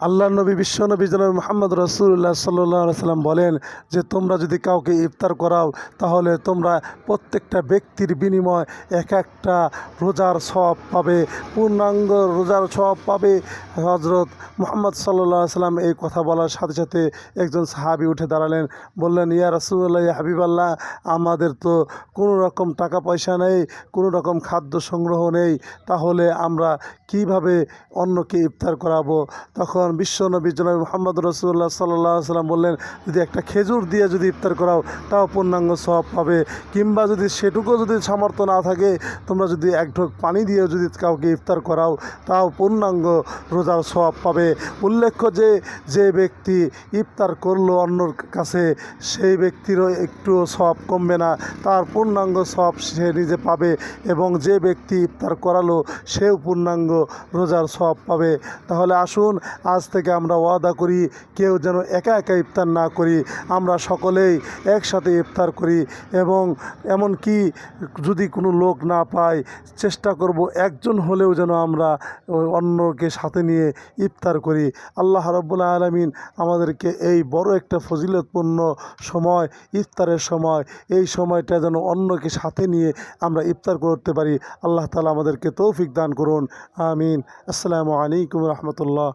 আল্লাহ নবী বিশ্বনবী জনাব মুহাম্মদ রাসূলুল্লাহ সাল্লাল্লাহু আলাইহি সাল্লাম বলেন যে তোমরা যদি কাউকে ইফতার করাও তাহলে তোমরা প্রত্যেকটা ব্যক্তির বিনিময় এক একটা রোজার সওয়াব পাবে, পূর্ণাঙ্গ রোজার সওয়াব পাবে। হযরত মুহাম্মদ সাল্লাল্লাহু আলাইহি সাল্লাম এই কথা বলার সাথে সাথে একজন সাহাবী উঠে দাঁড়ালেন, বললেন, ইয়া রাসূলুল্লাহ, ইয়া হাবিবাল্লাহ, আমাদের তো কোনো রকম টাকা পয়সা নেই, কোনো রকম খাদ্য সংগ্রহ নেই, তাহলে আমরা কিভাবে অন্যকে ইফতার করাবো? তখন বিশ্বনবী জনাব মুহাম্মদ রাসূলুল্লাহ সাল্লাল্লাহু আলাইহি সাল্লাম বললেন, যদি একটা খেজুর দিয়ে যদি ইফতার করাও তাও পূর্ণাঙ্গ সওয়াব পাবে, কিংবা যদি সেটুকু যদি সামর্থ্য না থাকে তোমরা যদি এক ঢোক পানি দিয়ে যদি কাউকে ইফতার করাও তাও পূর্ণাঙ্গ রোজার সওয়াব পাবে। উল্লেখ্য যে যে ব্যক্তি ইফতার করলো অন্যর কাছে সেই ব্যক্তিরও একটুও সওয়াব কমবে না, তার পূর্ণাঙ্গ সওয়াব সে নিজে পাবে, এবং যে ব্যক্তি ইফতার করালো সেও পূর্ণাঙ্গ রোজার সওয়াব পাবে। তাহলে আসুন আজ থেকে আমরা ওয়াদা করি, কেউ যেন একা একা ইফতার না করি, আমরা সকলেই একসাথে ইফতার করি, এবং এমনকি যদি কোনো লোক না পাই চেষ্টা করব একজন হলেও যেন আমরা অন্যকে সাথে নিয়ে ইফতার করি। আল্লাহ রাব্বুল আলামিন আমাদেরকে এই বড় একটা ফজিলতপূর্ণ সময়, ইফতারের সময়, এই সময়টা যেন অন্যকে সাথে নিয়ে আমরা ইফতার করতে পারি। আল্লাহ তাআলা আমাদেরকে তৌফিক দান করুন। আমিন। আসসালামু আলাইকুম রহমতুল্লাহ।